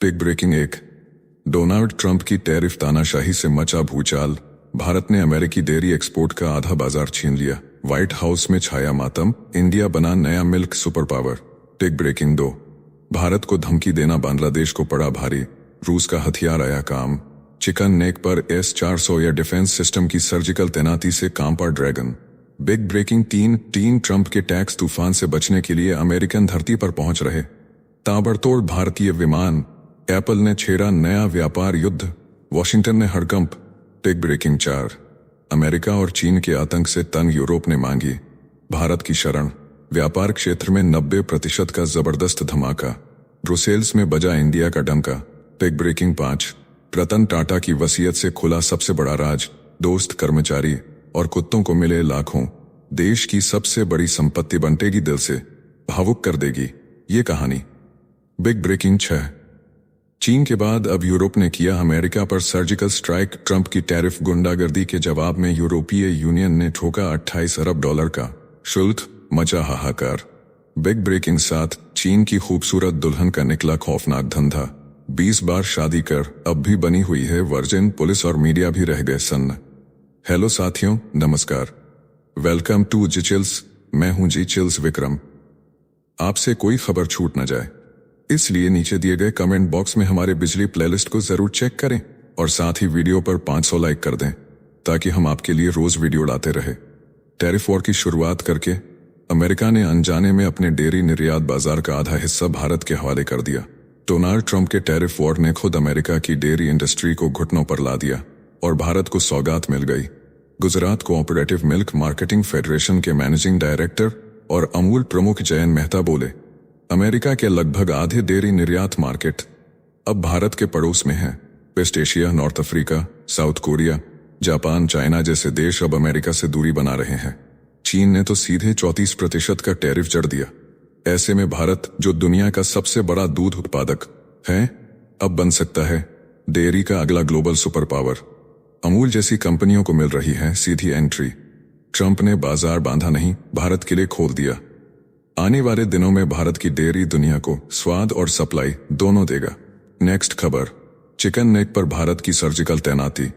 Big breaking एक। Donald Trump की tariff तानाशाही से मचा भूचाल। भारत ने अमेरिकी डेयरी एक्सपोर्ट का आधा बाजार छीन लिया। व्हाइट हाउस में छाया मातम। इंडिया बना नया milk super power. Big breaking दो। भारत को धमकी देना बांग्लादेश को पड़ा भारी। रूस का हथियार आया काम। चिकन नेक पर S-400 एयर डिफेंस सिस्टम की सर्जिकल तैनाती से कांपा ड्रैगन। बिग ब्रेकिंग तीन ट्रंप के टैक्स तूफान से बचने के लिए अमेरिकन धरती पर पहुंच रहे ताबड़तोड़ भारतीय विमान। एप्पल ने छेड़ा नया व्यापार युद्ध। वॉशिंगटन ने हड़कंप। Big breaking 4। अमेरिका और चीन के आतंक से तंग यूरोप ने मांगी भारत की शरण। व्यापार क्षेत्र में 90% का जबरदस्त धमाका। ब्रुसेल्स में बजा इंडिया का डंका। Big breaking 5। रतन टाटा की वसीयत से खुला सबसे बड़ा राज। दोस्त, कर्मचारी और कुत्तों को मिले लाखों। देश की सबसे बड़ी संपत्ति बंटेगी, दिल से भावुक कर देगी ये कहानी। Big breaking 6। चीन के बाद अब यूरोप ने किया अमेरिका पर सर्जिकल स्ट्राइक। ट्रंप की टैरिफ गुंडागर्दी के जवाब में यूरोपीय यूनियन ने ठोका $28 अरब का शुल्क। मचा हाहाकार। Big breaking 7। चीन की खूबसूरत दुल्हन का निकला खौफनाक धंधा। 20 बार शादी कर अब भी बनी हुई है वर्जिन। पुलिस और मीडिया भी रह गए सन्न। हेलो साथियों, नमस्कार। Welcome to G chills. मैं हूं जी चिल्स विक्रम। आपसे कोई खबर छूट न जाए, इसलिए नीचे दिए गए कमेंट बॉक्स में हमारे बिजली प्लेलिस्ट को जरूर चेक करें और साथ ही वीडियो पर 500 लाइक कर दें ताकि हम आपके लिए रोज वीडियो लाते रहे। टैरिफ वॉर की शुरुआत करके अमेरिका ने अनजाने में अपने डेयरी निर्यात बाजार का आधा हिस्सा भारत के हवाले कर दिया। डोनाल्ड ट्रंप के टैरिफ वॉर ने खुद अमेरिका की डेयरी इंडस्ट्री को घुटनों पर ला दिया और भारत को सौगात मिल गई। Gujarat cooperative milk marketing federation के मैनेजिंग डायरेक्टर और अमूल प्रमुख जयन मेहता बोले, अमेरिका के लगभग आधे डेयरी निर्यात मार्केट अब भारत के पड़ोस में है। West Asia, north Africa, south Korea, Japan, China जैसे देश अब अमेरिका से दूरी बना रहे हैं। चीन ने तो सीधे 34% का टैरिफ जड़ दिया। ऐसे में भारत, जो दुनिया का सबसे बड़ा दूध उत्पादक है, अब बन सकता है डेयरी का अगला ग्लोबल सुपर पावर। अमूल जैसी कंपनियों को मिल रही है सीधी एंट्री। ट्रंप ने बाजार बांधा नहीं, भारत के लिए खोल दिया। आने वाले दिनों में भारत की डेयरी दुनिया को स्वाद और सप्लाई दोनों देगा। नेक्स्ट खबर। चिकन नेक पर भारत की सर्जिकल तैनाती।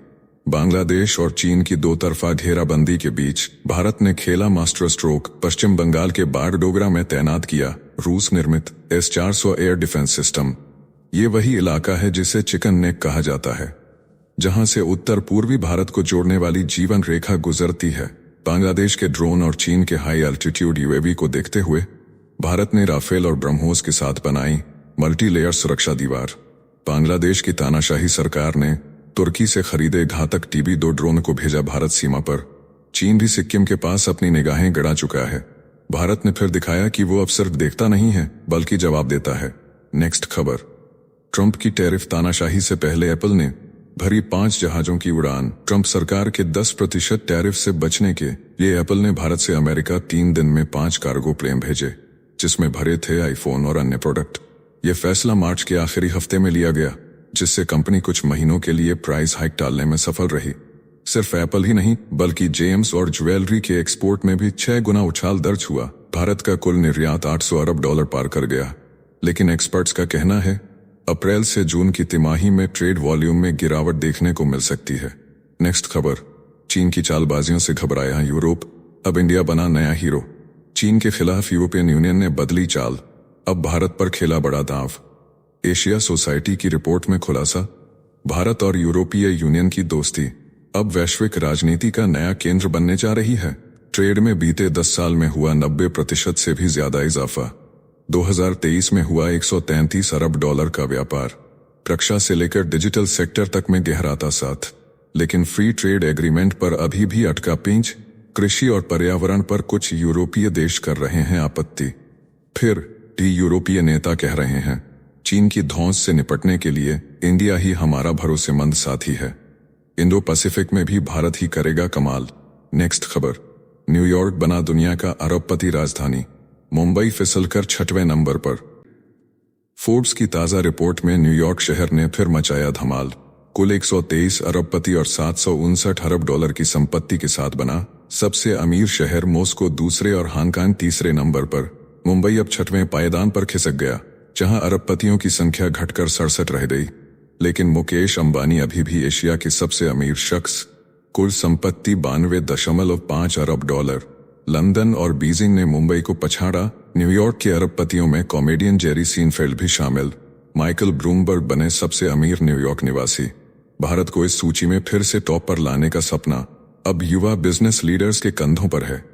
बांग्लादेश और चीन की दो तरफा घेराबंदी के बीच भारत ने खेला मास्टर स्ट्रोक। पश्चिम बंगाल के बागडोगरा में तैनात किया रूस निर्मित S-400 एयर डिफेंस सिस्टम। ये वही इलाका है जिसे चिकन नेक कहा जाता है, जहां से उत्तर पूर्वी भारत को जोड़ने वाली जीवन रेखा गुजरती है। बांग्लादेश के ड्रोन और चीन के हाई एल्टीट्यूड UAV को देखते हुए भारत ने राफेल और ब्रह्मोस के साथ बनाई मल्टी लेयर सुरक्षा दीवार। बांग्लादेश की तानाशाही सरकार ने तुर्की से खरीदे घातक TB2 ड्रोन को भेजा भारत सीमा पर। चीन भी सिक्किम के पास अपनी निगाहें गड़ा चुका है। भारत ने फिर दिखाया कि वो अब सिर्फ देखता नहीं है बल्कि जवाब देता है। नेक्स्ट खबर। ट्रंप की टैरिफ तानाशाही से पहले एप्पल ने भरी 5 जहाजों की उड़ान। ट्रंप सरकार के 10% टैरिफ से बचने के लिए एप्पल ने भारत से अमेरिका 3 दिन में 5 कार्गो प्लेन भेजे, जिसमें भरे थे आईफोन और अन्य प्रोडक्ट। यह फैसला मार्च के आखिरी हफ्ते में लिया गया, जिससे कंपनी कुछ महीनों के लिए प्राइस हाइक टालने में सफल रही। सिर्फ एप्पल ही नहीं बल्कि जेम्स और ज्वेलरी के एक्सपोर्ट में भी 6 गुना उछाल दर्ज हुआ। भारत का कुल निर्यात $800 अरब पार कर गया। लेकिन एक्सपर्ट्स का कहना है अप्रैल से जून की तिमाही में ट्रेड वॉल्यूम में गिरावट देखने को मिल सकती है। नेक्स्ट खबर। चीन की चालबाजियों से घबराया यूरोप, अब इंडिया बना नया हीरो। चीन के खिलाफ यूरोपियन यूनियन ने बदली चाल, अब भारत पर खेला बड़ा दांव। एशिया सोसाइटी की रिपोर्ट में खुलासा, भारत और यूरोपीय यूनियन की दोस्ती अब वैश्विक राजनीति का नया केंद्र बनने जा रही है। ट्रेड में बीते 10 साल में हुआ 90% से भी ज्यादा इजाफा। 2023 में हुआ $133 अरब का व्यापार। रक्षा से लेकर डिजिटल सेक्टर तक में गहराता साथ। लेकिन फ्री ट्रेड एग्रीमेंट पर अभी भी अटका पिंच। कृषि और पर्यावरण पर कुछ यूरोपीय देश कर रहे हैं आपत्ति। फिर यूरोपीय नेता कह रहे हैं चीन की धौंस से निपटने के लिए इंडिया ही हमारा भरोसेमंद साथी है। इंडो पैसिफिक में भी भारत ही करेगा कमाल। नेक्स्ट खबर। न्यूयॉर्क बना दुनिया का अरबपति राजधानी, मुंबई फिसलकर 6वें नंबर पर। फोर्ब्स की ताजा रिपोर्ट में न्यूयॉर्क शहर ने फिर मचाया धमाल। कुल 123 अरबपति और $759 अरब की संपत्ति के साथ बना सबसे अमीर शहर। मॉस्को दूसरे और हांगकांग तीसरे नंबर पर। मुंबई अब 6वें पायदान पर खिसक गया। जहां अरबपतियों की संख्या घटकर 67 रह गई। लेकिन मुकेश अंबानी अभी भी एशिया के सबसे अमीर शख्स, कुल संपत्ति 92.5 अरब डॉलर। लंदन और बीजिंग ने मुंबई को पछाड़ा। न्यूयॉर्क के अरबपतियों में कॉमेडियन जेरी सीनफेल्ड भी शामिल। माइकल ब्लूमबर्ग बने सबसे अमीर न्यूयॉर्क निवासी। भारत को इस सूची में फिर से टॉप पर लाने का सपना अब युवा बिजनेस लीडर्स के कंधों पर है।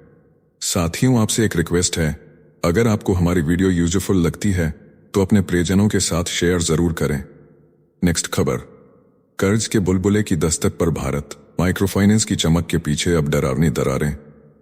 साथियों, आपसे एक रिक्वेस्ट है, अगर आपको हमारी वीडियो यूजफुल लगती है तो अपने प्रियजनों के साथ शेयर जरूर करें। नेक्स्ट खबर, कर्ज के बुलबुले की दस्तक पर भारत। माइक्रोफाइनेंस की चमक के पीछे अब डरावनी दरारें।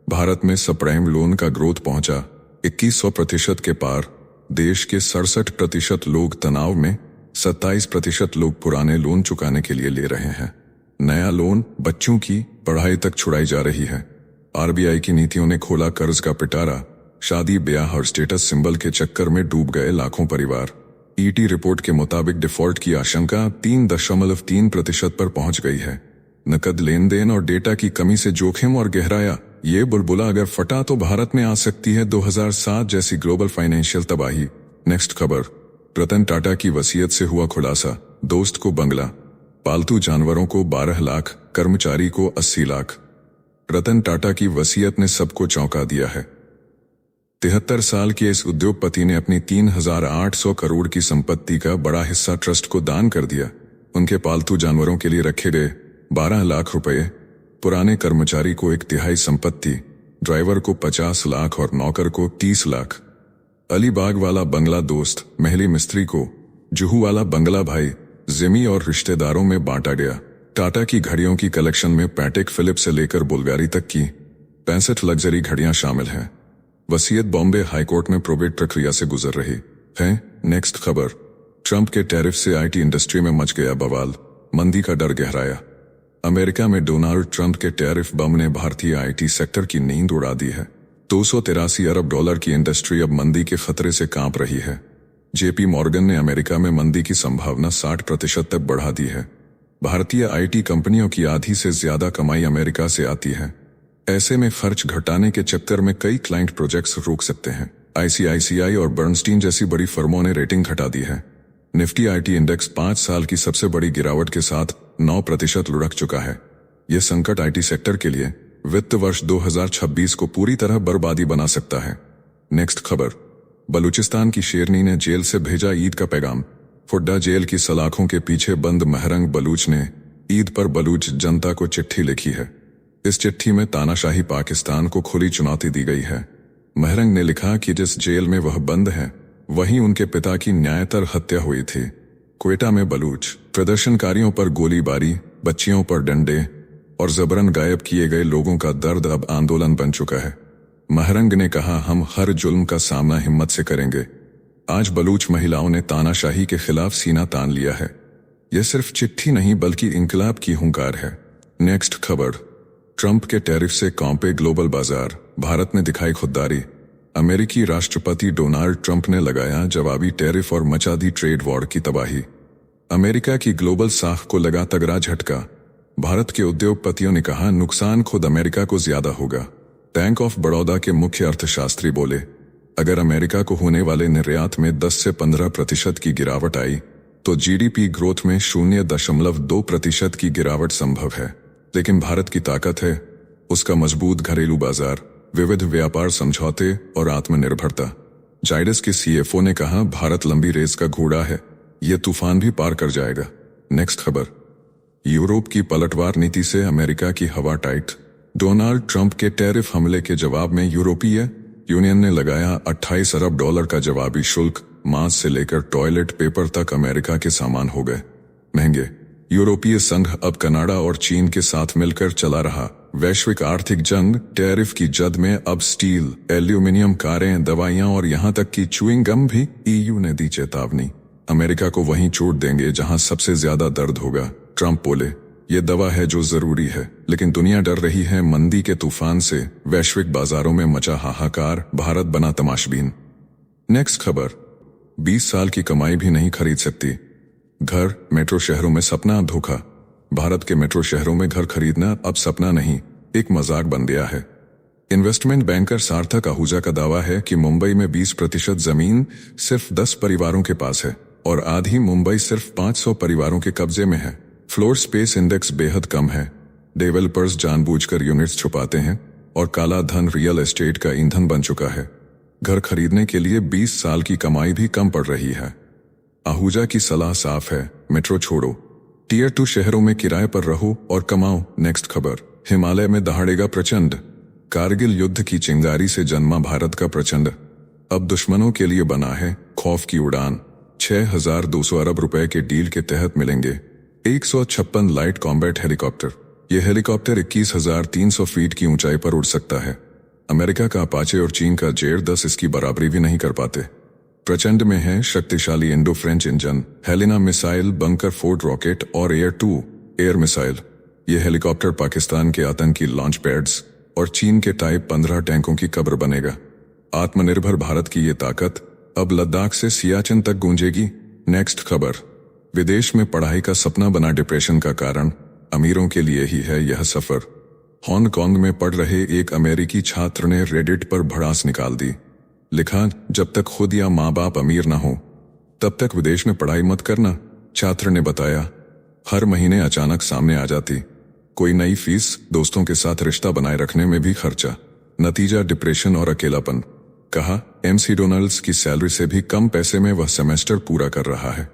भारत में सबप्राइम लोन का ग्रोथ पहुंचा 2100% के पार। देश के 67% लोग तनाव में, 27% लोग पुराने लोन चुकाने के लिए ले रहे हैं। नया लोन बच्चों की पढ़ाई तक छुड़ाई जा रही है। आरबीआई की नीतियों ने खोला कर्ज का पिटारा। शादी, ब्याह और स्टेटस सिंबल के चक्कर में डूब गए लाखों परिवार। ईटी रिपोर्ट के मुताबिक डिफॉल्ट की आशंका 3.3% पर पहुंच गई है। नकद लेन देन और डेटा की कमी से जोखिम और गहराया। ये बुलबुला अगर फटा तो भारत में आ सकती है 2007 जैसी ग्लोबल फाइनेंशियल तबाही। नेक्स्ट खबर, रतन टाटा की वसीयत से हुआ खुलासा। दोस्त को बंगला, पालतू जानवरों को 12 लाख, कर्मचारी को 80 लाख। रतन टाटा की वसीयत ने सबको चौंका दिया है। 73 साल के इस उद्योगपति ने अपनी 3,800 करोड़ की संपत्ति का बड़ा हिस्सा ट्रस्ट को दान कर दिया। उनके पालतू जानवरों के लिए रखे गए 12 लाख रुपए, पुराने कर्मचारी को 1/3 संपत्ति, ड्राइवर को 50 लाख और नौकर को 30 लाख। अलीबाग वाला बंगला दोस्त, महली मिस्त्री को, जुहू वाला बंगला भाई, जिमी और रिश्तेदारों में बांटा गया। टाटा की घड़ियों की कलेक्शन में पैटेक फिलिप से लेकर बुल्गारी तक की 65 लग्जरी घड़ियां शामिल हैं। वसीयत बॉम्बे हाईकोर्ट में प्रोबेट प्रक्रिया से गुजर रही है। नेक्स्ट खबर, ट्रंप के टैरिफ से आईटी इंडस्ट्री में मच गया बवाल। मंदी का डर गहराया। अमेरिका में डोनाल्ड ट्रंप के टैरिफ बम ने भारतीय आईटी सेक्टर की नींद उड़ा दी है। 283 अरब डॉलर की इंडस्ट्री अब मंदी के खतरे से कांप रही है। जेपी मॉर्गन ने अमेरिका में मंदी की संभावना 60% तक बढ़ा दी है। भारतीय आईटी कंपनियों की आधी से ज्यादा कमाई अमेरिका से आती है। ऐसे में खर्च घटाने के चक्कर में कई क्लाइंट प्रोजेक्ट्स रोक सकते हैं। आईसीआईसीआई और बर्नस्टीन जैसी बड़ी फर्मों ने रेटिंग घटा दी है। निफ्टी आईटी इंडेक्स 5 साल की सबसे बड़ी गिरावट के साथ 9% लुढ़क चुका है। यह संकट आईटी सेक्टर के लिए वित्त वर्ष 2026 को पूरी तरह बर्बादी बना सकता है। नेक्स्ट खबर, बलूचिस्तान की शेरनी ने जेल से भेजा ईद का पैगाम। फुड्डा जेल की सलाखों के पीछे बंद महरंग बलूच ने ईद पर बलूच जनता को चिट्ठी लिखी है। इस चिट्ठी में तानाशाही पाकिस्तान को खुली चुनौती दी गई है। महरंग ने लिखा कि जिस जेल में वह बंद है वहीं उनके पिता की न्यायतर हत्या हुई थी। क्वेटा में बलूच प्रदर्शनकारियों पर गोलीबारी, बच्चियों पर डंडे और जबरन गायब किए गए लोगों का दर्द अब आंदोलन बन चुका है। महरंग ने कहा, हम हर जुल्म का सामना हिम्मत से करेंगे। आज बलूच महिलाओं ने तानाशाही के खिलाफ सीना तान लिया है। यह सिर्फ चिट्ठी नहीं बल्कि इंकलाब की हुंकार है। नेक्स्ट खबर, ट्रंप के टैरिफ से कांपे ग्लोबल बाजार। भारत ने दिखाई खुददारी। अमेरिकी राष्ट्रपति डोनाल्ड ट्रंप ने लगाया जवाबी टैरिफ और मचा दी ट्रेड वॉर की तबाही। अमेरिका की ग्लोबल साख को लगा तगड़ा झटका। भारत के उद्योगपतियों ने कहा, नुकसान खुद अमेरिका को ज्यादा होगा। बैंक ऑफ बड़ौदा के मुख्य अर्थशास्त्री बोले, अगर अमेरिका को होने वाले निर्यात में 10 से 15% की गिरावट आई तो जीडीपी ग्रोथ में 0.2% की गिरावट संभव है। लेकिन भारत की ताकत है उसका मजबूत घरेलू बाजार, विविध व्यापार समझौते और आत्मनिर्भरता। जाइडस के सीएफओ ने कहा, भारत लंबी रेस का घोड़ा है, यह तूफान भी पार कर जाएगा। नेक्स्ट खबर, यूरोप की पलटवार नीति से अमेरिका की हवा टाइट। डोनाल्ड ट्रंप के टैरिफ हमले के जवाब में यूरोपीय यूनियन ने लगाया 28 अरब डॉलर का जवाबी शुल्क। मांस से लेकर टॉयलेट पेपर तक अमेरिका के सामान हो गए महंगे। यूरोपीय संघ अब कनाडा और चीन के साथ मिलकर चला रहा वैश्विक आर्थिक जंग। टैरिफ की जद में अब स्टील, एल्यूमिनियम, कारें, दवाइयां और यहां तक कि च्युइंग गम भी। ईयू ने दी चेतावनी, अमेरिका को वहीं चोट देंगे जहां सबसे ज्यादा दर्द होगा। ट्रंप बोले, ये दवा है जो जरूरी है, लेकिन दुनिया डर रही है मंदी के तूफान से। वैश्विक बाजारों में मचा हाहाकार, भारत बना तमाशबीन। नेक्स्ट खबर, 20 साल की कमाई भी नहीं खरीद सकती घर। मेट्रो शहरों में सपना धोखा। भारत के मेट्रो शहरों में घर खरीदना अब सपना नहीं, एक मजाक बन गया है। इन्वेस्टमेंट बैंकर सार्थक आहूजा का दावा है कि मुंबई में 20% जमीन सिर्फ 10 परिवारों के पास है और आधी मुंबई सिर्फ 500 परिवारों के कब्जे में है। फ्लोर स्पेस इंडेक्स बेहद कम है। डेवलपर्स जानबूझकर यूनिट्स छुपाते हैं और काला धन रियल एस्टेट का ईंधन बन चुका है। घर खरीदने के लिए 20 साल की कमाई भी कम पड़ रही है। आहूजा की सलाह साफ है, मेट्रो छोड़ो, टियर 2 शहरों में किराए पर रहो और कमाओ। नेक्स्ट खबर, हिमालय में दहाड़ेगा प्रचंड। कारगिल युद्ध की चिंगारी से जन्मा भारत का प्रचंड अब दुश्मनों के लिए बना है खौफ की उड़ान। 6,200 अरब रुपए के डील के तहत मिलेंगे 156 लाइट कॉम्बैट हेलीकॉप्टर। यह हेलीकॉप्टर 21,300 फीट की ऊंचाई पर उड़ सकता है। अमेरिका का अपाचे और चीन का जेर-10 इसकी बराबरी भी नहीं कर पाते। प्रचंड में है शक्तिशाली Indo French engine, Helena missile, bunker Ford rocket और एयर 2 एयर मिसाइल। यह हेलीकॉप्टर पाकिस्तान के आतंकी लॉन्च पैड्स और चीन के टाइप 15 टैंकों की कब्र बनेगा। आत्मनिर्भर भारत की ये ताकत अब लद्दाख से सियाचिन तक गूंजेगी। नेक्स्ट खबर, विदेश में पढ़ाई का सपना बना डिप्रेशन का कारण अमीरों के लिए ही है यह सफर। हांगकांग में पढ़ रहे एक अमेरिकी छात्र ने रेडिट पर भड़ास निकाल दी। लिखा, जब तक खुद या माँ बाप अमीर ना हो तब तक विदेश में पढ़ाई मत करना। छात्र ने बताया, हर महीने अचानक सामने आ जाती कोई नई फीस, दोस्तों के साथ रिश्ता बनाए रखने में भी खर्चा, नतीजा डिप्रेशन और अकेलापन। कहा, एमसी डोनाल्ड्स की सैलरी से भी कम पैसे में वह सेमेस्टर पूरा कर रहा है।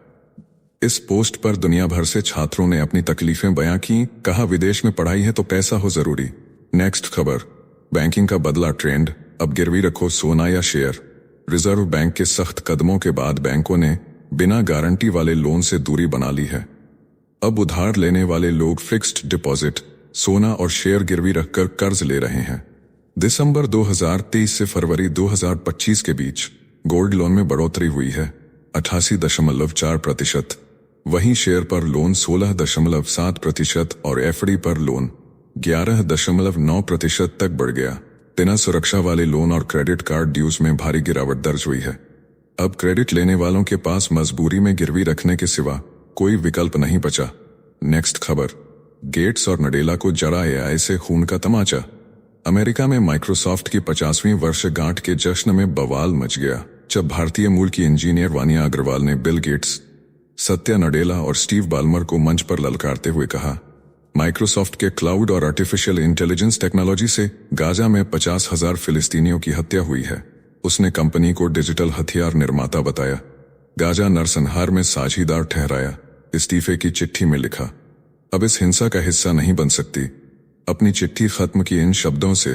इस पोस्ट पर दुनिया भर से छात्रों ने अपनी तकलीफें बयां की। कहा, विदेश में पढ़ाई है तो पैसा हो जरूरी। नेक्स्ट खबर, बैंकिंग का बदला ट्रेंड, अब गिरवी रखो सोना या शेयर। रिजर्व बैंक के सख्त कदमों के बाद बैंकों ने बिना गारंटी वाले लोन से दूरी बना ली है। अब उधार लेने वाले लोग फिक्स्ड डिपॉजिट, सोना और शेयर गिरवी रखकर कर्ज ले रहे हैं। दिसंबर 2023 से फरवरी 2025 के बीच गोल्ड लोन में बढ़ोतरी हुई है 88.4%। वहीं शेयर पर लोन 16.7% और एफडी पर लोन 11.9% तक बढ़ गया। बिना सुरक्षा वाले लोन और क्रेडिट कार्ड ड्यूज में भारी गिरावट दर्ज हुई है। अब क्रेडिट लेने वालों के पास मजबूरी में गिरवी रखने के सिवा कोई विकल्प नहीं बचा। नेक्स्ट खबर, गेट्स और नडेला को जड़ा एआई से खून का तमाचा। अमेरिका में माइक्रोसॉफ्ट की 50वीं वर्षगांठ के जश्न में बवाल मच गया जब भारतीय मूल की इंजीनियर वानिया अग्रवाल ने बिल गेट्स, सत्या नडेला और स्टीव बाल्मर को मंच पर ललकारते हुए कहा, माइक्रोसॉफ्ट के क्लाउड और आर्टिफिशियल इंटेलिजेंस टेक्नोलॉजी से गाजा में 50,000 फिलिस्तीनियों की हत्या हुई है। उसने कंपनी को डिजिटल हथियार निर्माता बताया, गाजा नरसंहार में साझीदार ठहराया। इस्तीफे की चिट्ठी में लिखा, अब इस हिंसा का हिस्सा नहीं बन सकती। अपनी चिट्ठी खत्म की इन शब्दों से,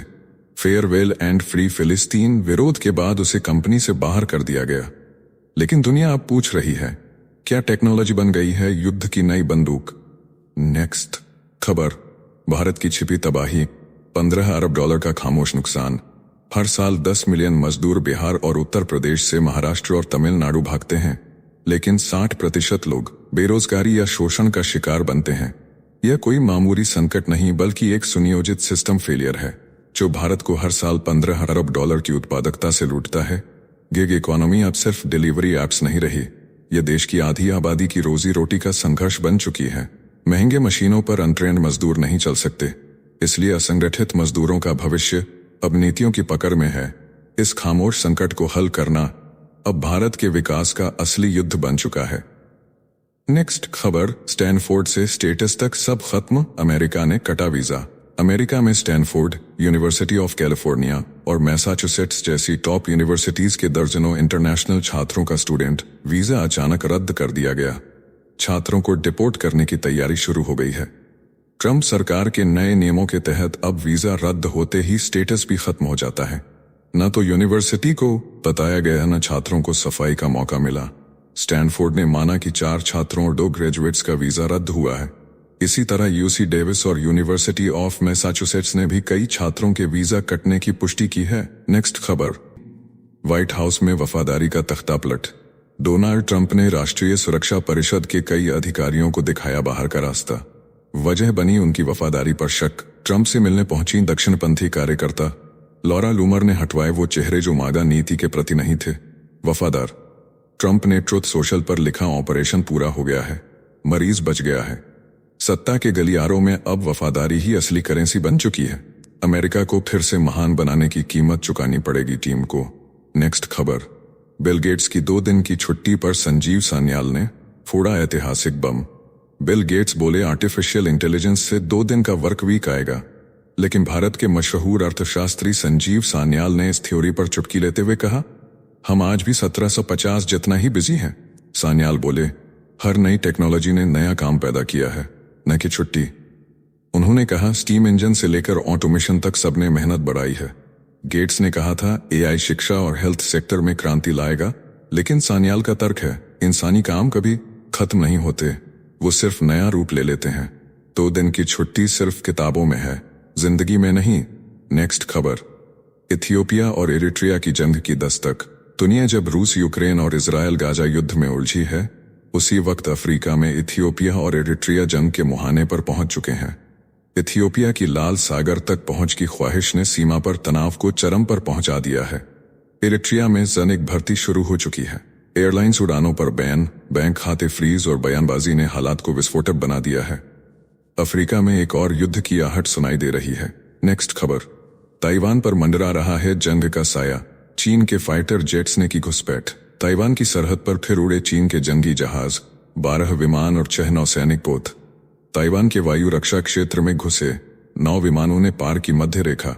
फेयरवेल एंड फ्री फिलिस्तीन। विरोध के बाद उसे कंपनी से बाहर कर दिया गया। लेकिन दुनिया अब पूछ रही है, क्या टेक्नोलॉजी बन गई है युद्ध की नई बंदूक? नेक्स्ट खबर, भारत की छिपी तबाही, 15 अरब डॉलर का खामोश नुकसान। हर साल 10 मिलियन मजदूर बिहार और उत्तर प्रदेश से महाराष्ट्र और तमिलनाडु भागते हैं, लेकिन 60% लोग बेरोजगारी या शोषण का शिकार बनते हैं। यह कोई मामूली संकट नहीं बल्कि एक सुनियोजित सिस्टम फेलियर है जो भारत को हर साल 15 अरब डॉलर की उत्पादकता से लूटता है। गिग इकोनॉमी अब सिर्फ डिलीवरी एप्स नहीं रही, यह देश की आधी आबादी की रोजी रोटी का संघर्ष बन चुकी है। महंगे मशीनों पर अनट्रेन्ड मजदूर नहीं चल सकते, इसलिए असंगठित मजदूरों का भविष्य अब नीतियों की पकड़ में है। इस खामोश संकट को हल करना अब भारत के विकास का असली युद्ध बन चुका है। नेक्स्ट खबर, स्टैनफोर्ड से स्टेटस तक सब खत्म, अमेरिका ने कटा वीजा। अमेरिका में स्टैनफोर्ड, यूनिवर्सिटी ऑफ कैलिफोर्निया और मैसाचुसेट्स जैसी टॉप यूनिवर्सिटीज के दर्जनों इंटरनेशनल छात्रों का स्टूडेंट वीजा अचानक रद्द कर दिया गया। छात्रों को डिपोर्ट करने की तैयारी शुरू हो गई है। ट्रंप सरकार के नए नियमों के तहत अब वीजा रद्द होते ही स्टेटस भी खत्म हो जाता है। न तो यूनिवर्सिटी को बताया गया, न छात्रों को सफाई का मौका मिला। स्टैनफोर्ड ने माना कि 4 छात्रों और 2 ग्रेजुएट्स का वीजा रद्द हुआ है। इसी तरह यूसी डेविस और यूनिवर्सिटी ऑफ मैसाचुसेट्स ने भी कई छात्रों के वीजा कटने की पुष्टि की है। नेक्स्ट खबर, व्हाइट हाउस में वफादारी का तख्ता पलट। डोनाल्ड ट्रंप ने राष्ट्रीय सुरक्षा परिषद के कई अधिकारियों को दिखाया बाहर का रास्ता। वजह बनी उनकी वफादारी पर शक। ट्रंप से मिलने पहुंची दक्षिणपंथी कार्यकर्ता लॉरा लूमर ने हटवाए वो चेहरे जो मागा नीति के प्रति नहीं थे। वफादार। ट्रंप ने ट्रुथ सोशल पर लिखा, ऑपरेशन पूरा हो गया है, मरीज बच गया है। सत्ता के गलियारों में अब वफादारी ही असली करेंसी बन चुकी है। अमेरिका को फिर से महान बनाने की कीमत चुकानी पड़ेगी टीम को। नेक्स्ट खबर, बिल गेट्स की 2 दिन की छुट्टी पर संजीव सान्याल ने फोड़ा ऐतिहासिक बम। बिल गेट्स बोले आर्टिफिशियल इंटेलिजेंस से 2 दिन का वर्क वीक आएगा, लेकिन भारत के मशहूर अर्थशास्त्री संजीव सान्याल ने इस थ्योरी पर चुटकी लेते हुए कहा, हम आज भी 1750 जितना ही बिजी हैं। सान्याल बोले, हर नई टेक्नोलॉजी ने नया काम पैदा किया है, न कि छुट्टी। उन्होंने कहा, स्टीम इंजन से लेकर ऑटोमेशन तक सबने मेहनत बढ़ाई है। गेट्स ने कहा था एआई शिक्षा और हेल्थ सेक्टर में क्रांति लाएगा, लेकिन सान्याल का तर्क है इंसानी काम कभी खत्म नहीं होते, वो सिर्फ नया रूप ले लेते हैं। 2 दिन की छुट्टी सिर्फ किताबों में है, जिंदगी में नहीं। नेक्स्ट खबर, इथियोपिया और इरिट्रिया की जंग की दस्तक। दुनिया जब रूस यूक्रेन और इजराइल गाजा युद्ध में उलझी है, उसी वक्त अफ्रीका में इथियोपिया और इरिट्रिया जंग के मुहाने पर पहुंच चुके हैं। इथियोपिया की लाल सागर तक पहुंच की ख्वाहिश ने सीमा पर तनाव को चरम पर पहुंचा दिया है। इरिट्रिया में सैनिक भर्ती शुरू हो चुकी है। एयरलाइंस उड़ानों पर बैन, बैंक खाते फ्रीज और बयानबाजी ने हालात को विस्फोटक बना दिया है। अफ्रीका में एक और युद्ध की आहट सुनाई दे रही है। नेक्स्ट खबर, ताइवान पर मंडरा रहा है जंग का साया। चीन के फाइटर जेट्स ने की घुसपैठ। ताइवान की सरहद पर फिर उड़े चीन के जंगी जहाज, 12 विमान और 6 नौसैनिक पोत। ताइवान के वायु रक्षा क्षेत्र में घुसे 9 विमानों ने पार की मध्य रेखा।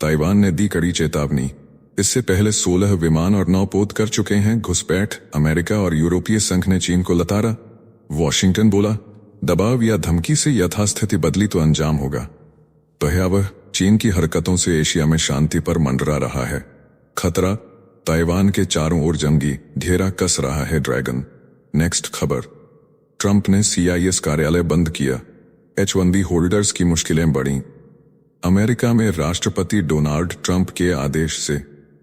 ताइवान ने दी कड़ी चेतावनी। इससे पहले 16 विमान और 9 पोत कर चुके हैं घुसपैठ। अमेरिका और यूरोपीय संघ ने चीन को लताड़ा। वॉशिंगटन बोला, दबाव या धमकी से यथास्थिति बदली तो अंजाम होगा। भयावह चीन की हरकतों से एशिया में शांति पर मंडरा रहा है खतरा। ताइवान के चारों ओर जंगी घेरा कस रहा है ड्रैगन। नेक्स्ट खबर, ट्रंप ने CIS कार्यालय बंद किया। H-1B होल्डर्स की मुश्किलें बढ़ीं। अमेरिका में राष्ट्रपति डोनाल्ड ट्रंप के आदेश से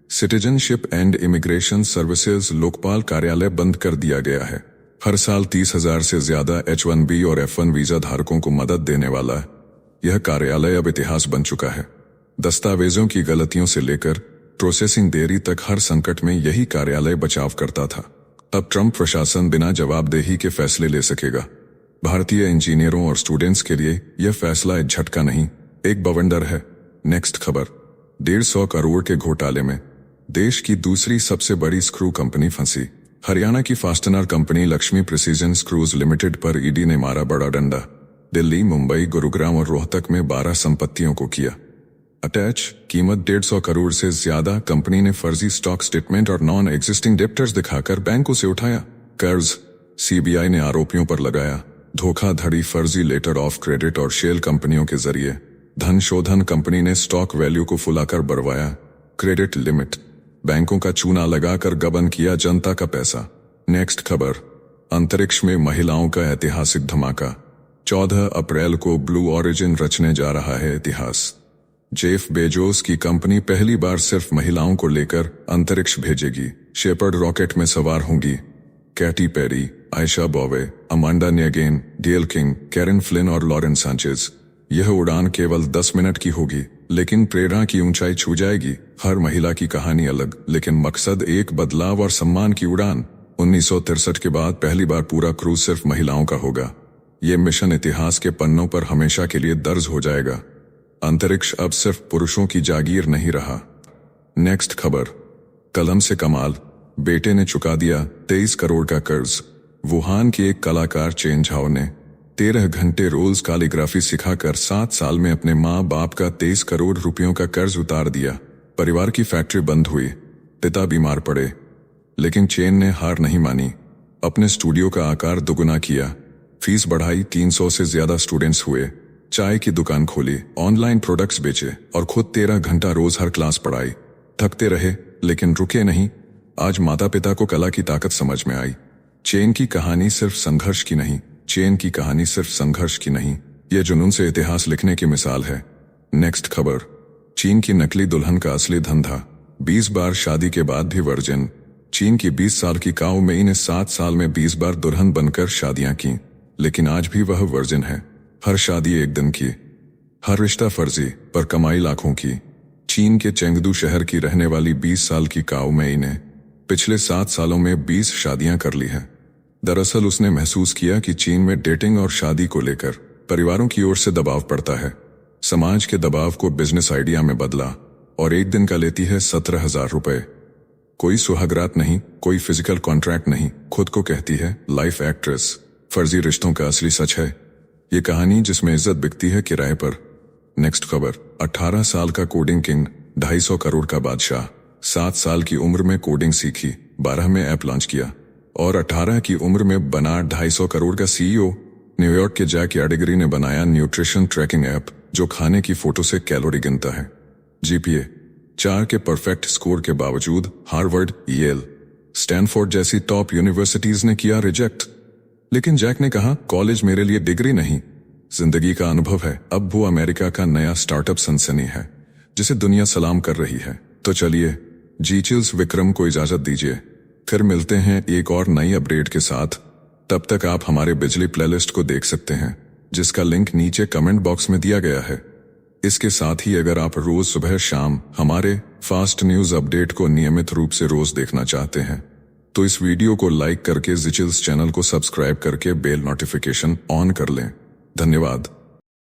citizenship and immigration services Lokpal कार्यालय बंद कर दिया गया है। हर साल 30,000 से ज्यादा H-1B और F-1 वीजा धारकों को मदद देने वाला है। यह कार्यालय अब इतिहास बन चुका है। दस्तावेजों की गलतियों से लेकर प्रोसेसिंग देरी तक हर संकट में यही कार्यालय बचाव करता था। अब ट्रंप प्रशासन बिना जवाबदेही के फैसले ले सकेगा। भारतीय इंजीनियरों और स्टूडेंट्स के लिए यह फैसला एक झटका नहीं, एक बवंडर है। नेक्स्ट खबर, 150 करोड़ के घोटाले में देश की दूसरी सबसे बड़ी स्क्रू कंपनी फंसी। हरियाणा की fastener company Lakshmi precision screws limited पर ईडी ने मारा बड़ा डंडा। दिल्ली, मुंबई, गुरुग्राम और रोहतक में 12 संपत्तियों को किया अटैच। कीमत 150 करोड़ से ज्यादा। कंपनी ने फर्जी स्टॉक स्टेटमेंट और नॉन एग्जिस्टिंग डेप्टर्स दिखाकर बैंकों से उठाया कर्ज। CBI ने आरोपियों पर लगाया धोखाधड़ी, फर्जी लेटर ऑफ क्रेडिट और शेल कंपनियों के जरिए धन शोधन। कंपनी ने स्टॉक वैल्यू को फुलाकर बढ़वाया, क्रेडिट लिमिट, बैंकों का चूना लगाकर गबन किया जनता का पैसा। नेक्स्ट खबर, अंतरिक्ष में महिलाओं का ऐतिहासिक धमाका। 14 अप्रैल को ब्लू ऑरिजिन रचने जा रहा है इतिहास। जेफ बेजोस की कंपनी पहली बार सिर्फ महिलाओं को लेकर अंतरिक्ष भेजेगी। शेपर्ड रॉकेट में सवार होंगी कैटी पेरी, आयशा बॉवे, अमांडा न्यगेन, गेल किंग, कैरन फ्लिन और लॉरेन सांचेज। यह उड़ान केवल 10 मिनट की होगी, लेकिन प्रेरणा की ऊंचाई छू जाएगी। हर महिला की कहानी अलग, लेकिन मकसद एक, बदलाव और सम्मान की उड़ान। 1963 के बाद पहली बार पूरा क्रूज सिर्फ महिलाओं का होगा। ये मिशन इतिहास के पन्नों पर हमेशा के लिए दर्ज हो जाएगा। अंतरिक्ष अब सिर्फ पुरुषों की जागीर नहीं रहा। नेक्स्ट खबर, कलम से कमाल, बेटे ने चुका दिया 23 करोड़ का कर्ज। वुहान के एक कलाकार चेन झाओ ने 13 घंटे रोज कैलीग्राफी सिखाकर 7 साल में अपने माँ बाप का 23 करोड़ रुपयों का कर्ज उतार दिया। परिवार की फैक्ट्री बंद हुई, पिता बीमार पड़े, लेकिन चेन ने हार नहीं मानी। अपने स्टूडियो का आकार दुगुना किया, फीस बढ़ाई, 300 से ज्यादा स्टूडेंट्स हुए, चाय की दुकान खोली, ऑनलाइन प्रोडक्ट्स बेचे और खुद 13 घंटा रोज हर क्लास पढ़ाई। थकते रहे लेकिन रुके नहीं। आज माता पिता को कला की ताकत समझ में आई। चेन की कहानी सिर्फ संघर्ष की नहीं, चेन की कहानी सिर्फ संघर्ष की नहीं, यह जुनून से इतिहास लिखने की मिसाल है। नेक्स्ट खबर, चीन की नकली दुल्हन का असली धंधा। 20 बार शादी के बाद भी वर्जिन। चीन की 20 साल की काऊ मेई ने 7 साल में 20 बार दुल्हन बनकर शादियां की, लेकिन आज भी वह वर्जिन है। हर शादी एक दिन की, हर रिश्ता फर्जी, पर कमाई लाखों की। चीन के चेंगदू शहर की रहने वाली 20 साल की काऊ मेई ने पिछले 7 सालों में 20 शादियां कर ली हैं। दरअसल उसने महसूस किया कि चीन में डेटिंग और शादी को लेकर परिवारों की ओर से दबाव पड़ता है। समाज के दबाव को बिजनेस आइडिया में बदला और एक दिन का लेती है 17,000 रुपए। कोई सुहागरात नहीं, कोई फिजिकल कॉन्ट्रैक्ट नहीं, खुद को कहती है लाइफ एक्ट्रेस। फर्जी रिश्तों का असली सच है ये कहानी जिसमें इज्जत बिकती है किराए पर। नेक्स्ट खबर, 18 साल का कोडिंग किंग, 250 करोड़ का बादशाह। 7 साल की उम्र में कोडिंग सीखी, 12 में ऐप लॉन्च किया और 18 की उम्र में बना 250 करोड़ का सीईओ। न्यूयॉर्क के जैक याडगिरी ने बनाया न्यूट्रिशन ट्रैकिंग ऐप जो खाने की फोटो से कैलोरी गिनता है। जीपीए 4 के परफेक्ट स्कोर के बावजूद हार्वर्ड, येल, स्टैनफोर्ड जैसी टॉप यूनिवर्सिटीज ने किया रिजेक्ट। लेकिन जैक ने कहा कॉलेज मेरे लिए डिग्री नहीं, जिंदगी का अनुभव है। अब वो अमेरिका का नया स्टार्टअप सनसनी है जिसे दुनिया सलाम कर रही है। तो चलिए जी चिल्स विक्रम को इजाजत दीजिए, फिर मिलते हैं एक और नई अपडेट के साथ। तब तक आप हमारे बिजली प्लेलिस्ट को देख सकते हैं जिसका लिंक नीचे कमेंट बॉक्स में दिया गया है। इसके साथ ही अगर आप रोज सुबह शाम हमारे फास्ट न्यूज अपडेट को नियमित रूप से रोज देखना चाहते हैं तो इस वीडियो को लाइक करके जी चिल्स चैनल को सब्सक्राइब करके बेल नोटिफिकेशन ऑन कर लें। धन्यवाद।